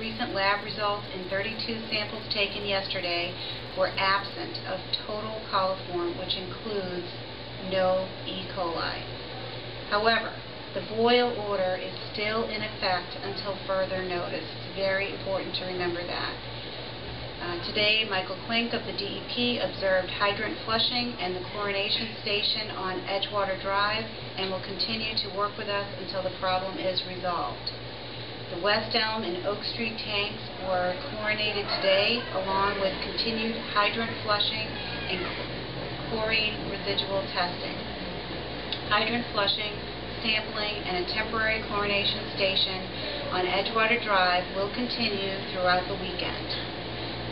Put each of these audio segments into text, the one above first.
recent lab results in 32 samples taken yesterday were absent of total coliform, which includes no E. coli. However, the boil order is still in effect until further notice. It's very important to remember that. Today, Michael Klink of the DEP observed hydrant flushing and the chlorination station on Edgewater Drive and will continue to work with us until the problem is resolved. The West Elm and Oak Street tanks were chlorinated today, along with continued hydrant flushing and chlorine residual testing. Hydrant flushing, sampling, and a temporary chlorination station on Edgewater Drive will continue throughout the weekend.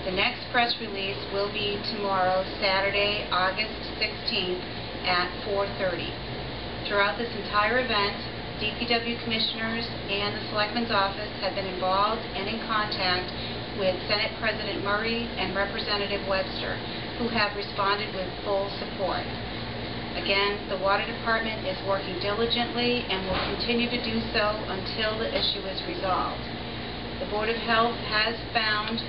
The next press release will be tomorrow, Saturday, August 16th at 4:30. Throughout this entire event, DPW commissioners and the Selectman's office have been involved and in contact with Senate President Murray and Representative Webster, who have responded with full support. Again, the Water Department is working diligently and will continue to do so until the issue is resolved. The Board of Health has found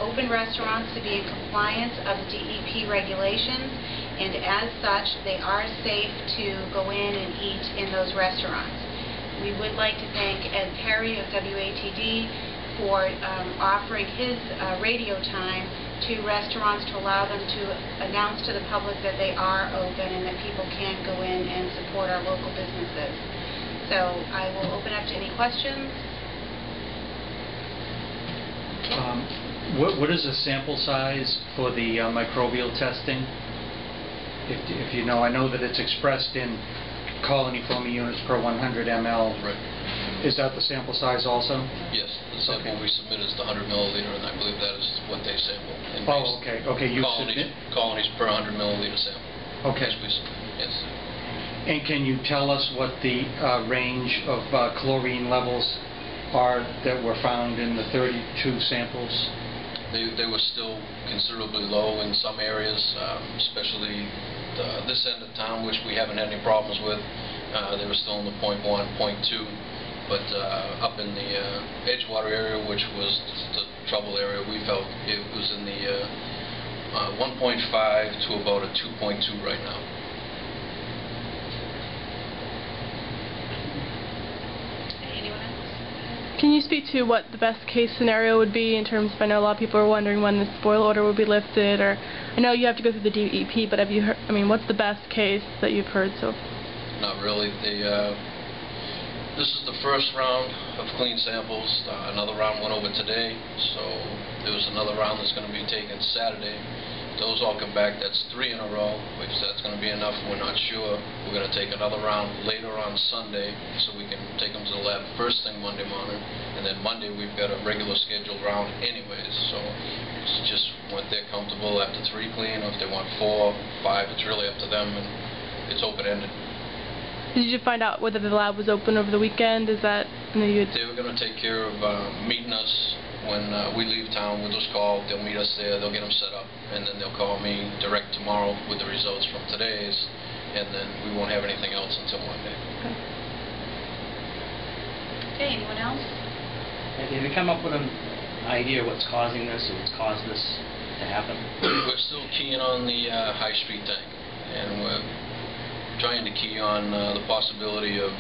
open restaurants to be in compliance of the DEP regulations, and as such, they are safe to go in and eat in those restaurants. We would like to thank Ed Perry of WATD for offering his radio time to restaurants to allow them to announce to the public that they are open and that people can go in and support our local businesses. So I will open up to any questions. What is the sample size for the microbial testing? If you know, I know that it's expressed in Coliform units per 100 ml. Right. Is that the sample size also? Yes, the sample we submit is the 100 milliliter, and I believe that is what they sample. Oh, okay. Okay, you submit colonies per 100 milliliter sample. Okay. Yes, we submit. Yes. And can you tell us what the range of chlorine levels are that were found in the 32 samples? They were still considerably low in some areas, especially this end of town, which we haven't had any problems with. They were still in the 0.1, 0.2, but up in the Edgewater area, which was the trouble area, we felt it was in the 1.5 to about a 2.2 right now. Can you speak to what the best case scenario would be in terms of, I know a lot of people are wondering when this boil order will be lifted, or I know you have to go through the DEP, but have you heard, I mean, what's the best case that you've heard so far? Not really. This is the first round of clean samples. Another round went over today, so there was another round that's going to be taken Saturday. Those all come back. That's 3 in a row. If that's going to be enough, we're not sure. We're going to take another round later on Sunday so we can take them to the lab first thing Monday morning. And then Monday we've got a regular scheduled round anyways. So it's just when they're comfortable after 3 clean, or if they want 4, 5, it's really up to them, and it's open-ended. Did you find out whether the lab was open over the weekend? Is that... They were going to take care of meeting us when we leave town. We'll just call, they'll meet us there, they'll get them set up, and then they'll call me direct tomorrow with the results from today's, and then we won't have anything else until Monday. Okay, anyone else? Have you come up with an idea what's causing this, or what's caused this to happen? We're still keying on the High Street tank, and we're trying to key on the possibility of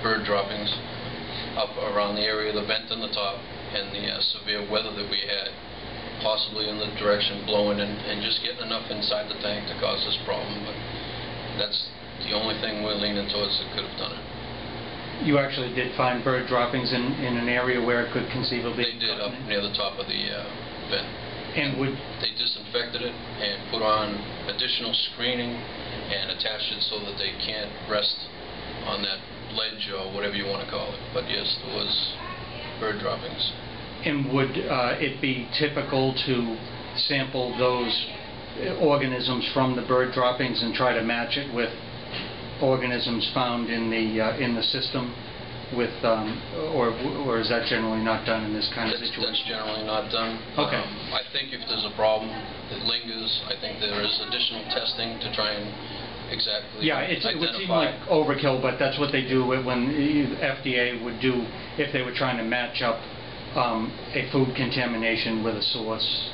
bird droppings up around the area of the vent on the top, and the severe weather that we had, possibly in the direction blowing and just getting enough inside the tank to cause this problem. But that's the only thing we're leaning towards that could have done it. You actually did find bird droppings in an area where it could conceivably... They did, up near the top of the vent. And would... They disinfected it and put on additional screening and attached it so that they can't rest on that ledge or whatever you want to call it. But yes, there was bird droppings. And would it be typical to sample those organisms from the bird droppings and try to match it with organisms found in the system, with or is that generally not done in this kind of situation? That's generally not done. Okay. I think if there's a problem that lingers, I think there is additional testing to try and exactly identify. It would seem like overkill, but that's what they do when the FDA would do if they were trying to match up a food contamination with a source.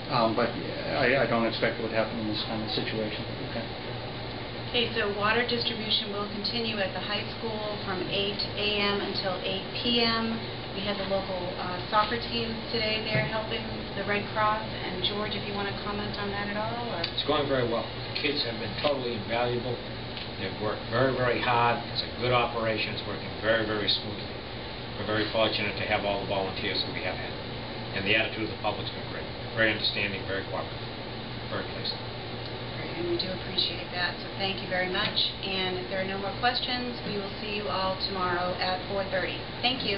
But I don't expect it would happen in this kind of situation. Okay. Okay, so water distribution will continue at the high school from 8 a.m. until 8 p.m. We had the local soccer teams today there helping the Red Cross. And George, if you want to comment on that at all? Or? It's going very well. The kids have been totally invaluable. They've worked very, very hard. It's a good operation. It's working very, very smoothly. We're very fortunate to have all the volunteers that we have had. And the attitude of the public's been great. Very understanding, very cooperative, very pleasant. Great, and we do appreciate that. So thank you very much. And if there are no more questions, we will see you all tomorrow at 4:30. Thank you.